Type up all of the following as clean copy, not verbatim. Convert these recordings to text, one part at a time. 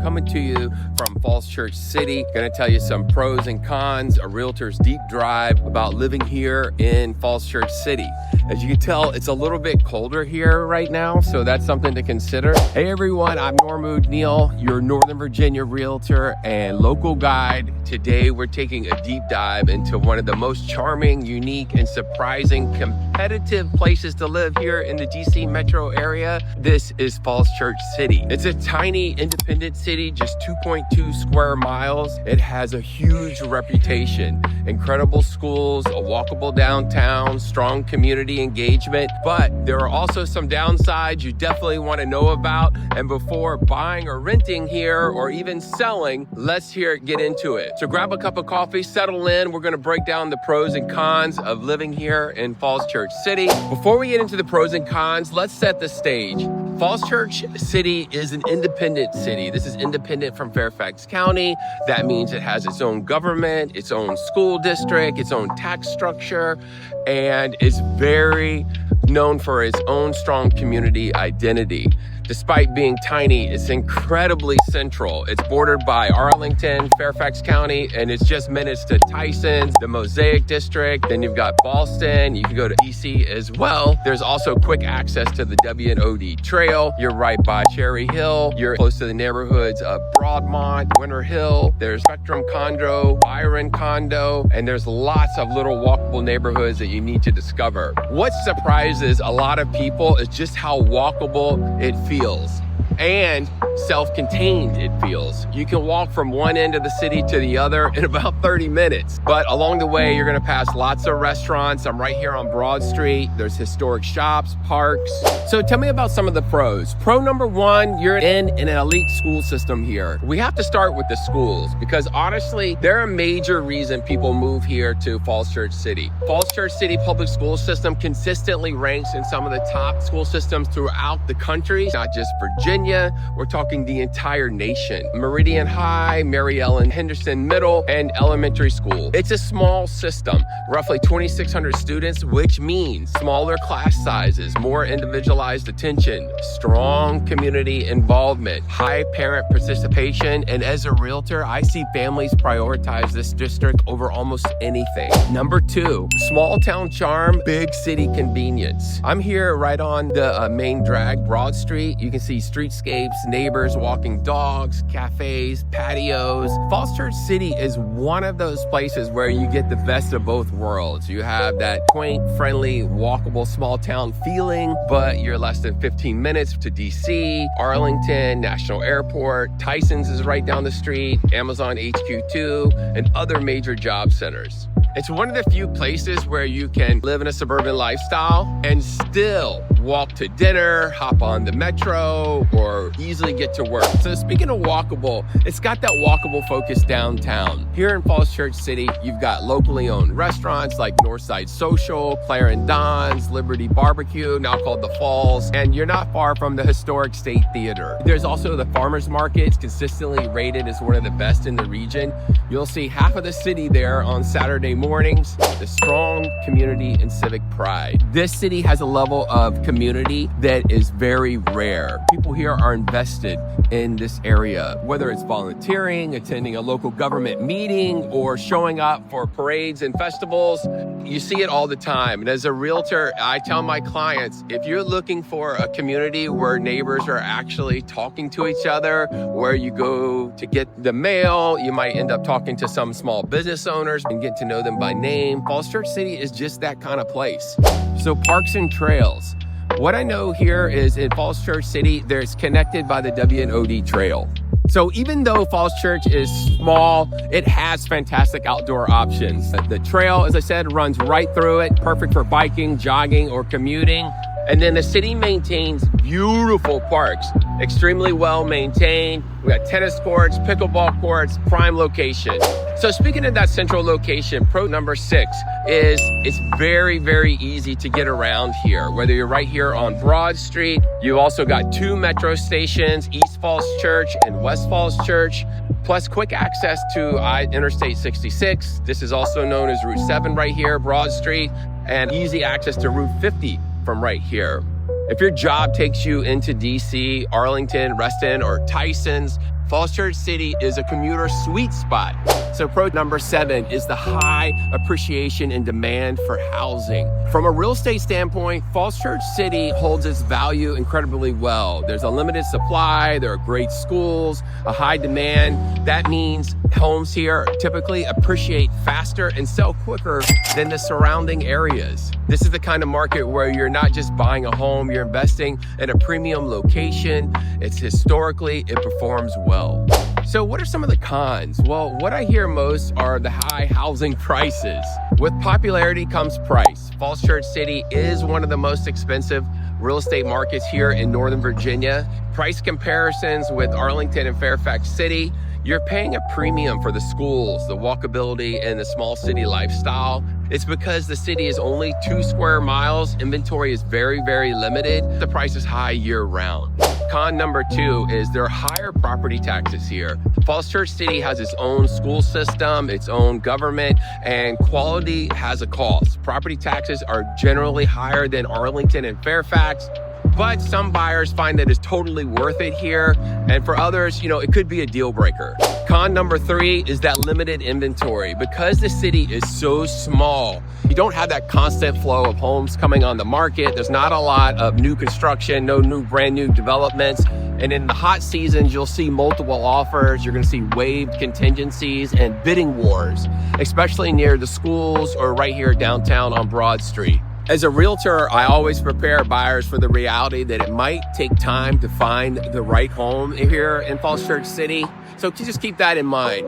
coming to you from Falls Church City. Gonna tell you some pros and cons, a realtor's deep dive about living here in Falls Church City. As you can tell, it's a little bit colder here right now, so that's something to consider. Hey everyone, I'm Norm Odeneal, your Northern Virginia realtor and local guide. Today we're taking a deep dive into one of the most charming, unique, and surprising competitive places to live here in the DC metro area. This is Falls Church City. It's a tiny independent city, just 2.2 square miles. It has a huge reputation, incredible schools, a walkable downtown, strong community engagement, but there are also some downsides you definitely want to know about. And before buying or renting here or even selling, let's get into it. So grab a cup of coffee, settle in. We're going to break down the pros and cons of living here in Falls Church City. Before we get into the pros and cons, let's set the stage. Falls Church City is an independent city. This is independent from Fairfax County. That means it has its own government, its own school district, its own tax structure, and is very known for its own strong community identity. Despite being tiny, it's incredibly central. It's bordered by Arlington, Fairfax County, and it's just minutes to Tysons, the Mosaic District. Then you've got Boston. You can go to DC as well. There's also quick access to the W&OD Trail. You're right by Cherry Hill. You're close to the neighborhoods of Broadmont, Winter Hill. There's Spectrum Condo, Byron Condo, and there's lots of little walkable neighborhoods that you need to discover. What surprises a lot of people is just how walkable it feels and self-contained it feels. You can walk from one end of the city to the other in about 30 minutes. But along the way, you're gonna pass lots of restaurants. I'm right here on Broad Street. There's historic shops, parks. So tell me about some of the pros. Pro number one, you're in an elite school system here. We have to start with the schools because honestly, they're a major reason people move here to Falls Church City. Falls Church City public school system consistently ranks in some of the top school systems throughout the country, not just Virginia. We're talking the entire nation. Meridian High, Mary Ellen Henderson Middle, and Elementary School. It's a small system, roughly 2,600 students, which means smaller class sizes, more individualized attention, strong community involvement, high parent participation, and as a realtor, I see families prioritize this district over almost anything. Number two, small town charm, big city convenience. I'm here right on the main drag, Broad Street. You can see streetscapes, neighbors, walking dogs, cafes, patios. Falls Church City is one of those places where you get the best of both worlds. You have that quaint, friendly, walkable small town feeling, but you're less than 15 minutes to DC, Arlington, National Airport, Tysons is right down the street, Amazon HQ2, and other major job centers. It's one of the few places where you can live in a suburban lifestyle and still walk to dinner, hop on the metro, or easily get to work. So speaking of walkable, it's got that walkable focus downtown. Here in Falls Church City, you've got locally owned restaurants like Northside Social, Claire and Don's, Liberty Barbecue, now called The Falls, and you're not far from the historic State Theater. There's also the farmers markets, consistently rated as one of the best in the region. You'll see half of the city there on Saturday mornings. The strong community and civic pride. This city has a level of community that is very rare. People here are invested in this area, whether it's volunteering, attending a local government meeting, or showing up for parades and festivals. You see it all the time. And as a realtor, I tell my clients, if you're looking for a community where neighbors are actually talking to each other, where you go to get the mail, you might end up talking to some small business owners and get to know them by name. Falls Church City is just that kind of place. So parks and trails. What I know here is in Falls Church City, there's connected by the W&OD Trail. So even though Falls Church is small, it has fantastic outdoor options. The trail, as I said, runs right through it, perfect for biking, jogging, or commuting. And then the city maintains beautiful parks, extremely well maintained. We got tennis courts, pickleball courts, prime location. So speaking of that central location, pro number 6 is it's very, very easy to get around here. Whether you're right here on Broad Street, you also got 2 metro stations, East Falls Church and West Falls Church, plus quick access to Interstate 66. This is also known as Route 7 right here, Broad Street, and easy access to Route 50 from right here. If your job takes you into DC, Arlington, Reston, or Tysons, Falls Church City is a commuter sweet spot. So pro number 7 is the high appreciation and demand for housing. From a real estate standpoint, Falls Church City holds its value incredibly well. There's a limited supply, there are great schools, a high demand. That means homes here typically appreciate faster and sell quicker than the surrounding areas. This is the kind of market where you're not just buying a home, you're investing in a premium location. It's historically, it performs well. So what are some of the cons? Well, what I hear most are the high housing prices. With popularity comes price. Falls Church City is one of the most expensive real estate markets here in Northern Virginia. Price comparisons with Arlington and Fairfax City, you're paying a premium for the schools, the walkability, and the small city lifestyle. It's because the city is only 2 square miles. Inventory is very, very limited. The price is high year round. Con number 2 is there are higher property taxes here. Falls Church City has its own school system, its own government, and quality has a cost. Property taxes are generally higher than Arlington and Fairfax, but some buyers find that it's totally worth it here. And for others, it could be a deal breaker. Con number 3 is that limited inventory. Because the city is so small, you don't have that constant flow of homes coming on the market. There's not a lot of new construction, no brand new developments. And in the hot seasons, you'll see multiple offers. You're gonna see waived contingencies and bidding wars, especially near the schools or right here downtown on Broad Street. As a realtor, I always prepare buyers for the reality that it might take time to find the right home here in Falls Church City. So just keep that in mind.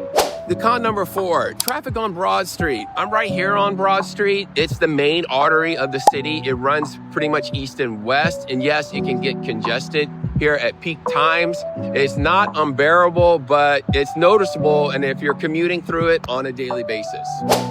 The con number 4, traffic on Broad Street. I'm right here on Broad Street. It's the main artery of the city. It runs pretty much east and west. And yes, it can get congested here at peak times. It's not unbearable, but it's noticeable. And if you're commuting through it on a daily basis.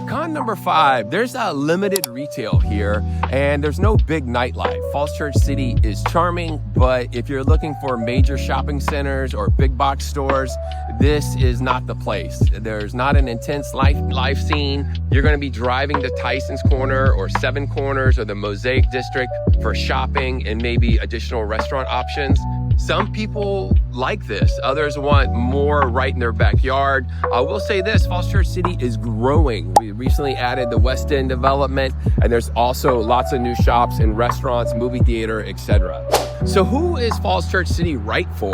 Con number 5, there's a limited retail here and there's no big nightlife. Falls Church City is charming, but if you're looking for major shopping centers or big box stores, this is not the place. There's not an intense life scene. You're gonna be driving to Tysons Corner or Seven Corners or the Mosaic District for shopping and maybe additional restaurant options. Some people like this. Others want more right in their backyard. I will say this, Falls Church City is growing. We recently added the West End development, and there's also lots of new shops and restaurants, movie theater, etc. So who is Falls Church City right for?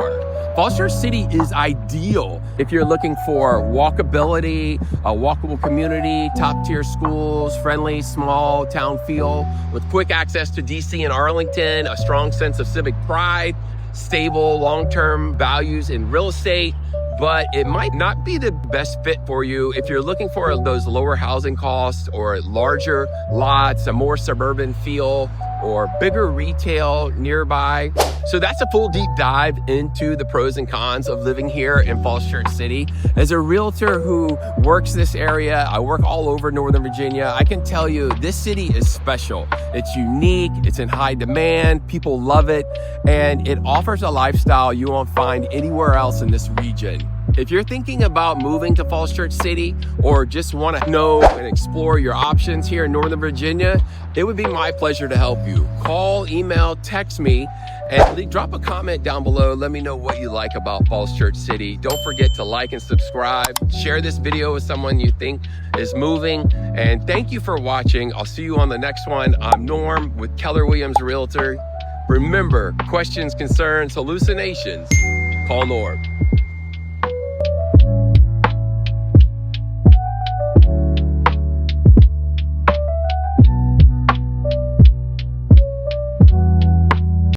Falls Church City is ideal if you're looking for walkability, a walkable community, top tier schools, friendly small town feel with quick access to DC and Arlington, a strong sense of civic pride, stable long-term values in real estate. But it might not be the best fit for you if you're looking for those lower housing costs or larger lots, a more suburban feel, or bigger retail nearby. So that's a full deep dive into the pros and cons of living here in Falls Church City. As a realtor who works this area, I work all over Northern Virginia, I can tell you this city is special. It's unique, it's in high demand, people love it, and it offers a lifestyle you won't find anywhere else in this region. If you're thinking about moving to Falls Church City or just want to know and explore your options here in Northern Virginia, it would be my pleasure to help you. Call, email, text me, and drop a comment down below. Let me know what you like about Falls Church City. Don't forget to like and subscribe. Share this video with someone you think is moving. And thank you for watching. I'll see you on the next one. I'm Norm with Keller Williams Realtor. Remember, questions, concerns, hallucinations, call Norm.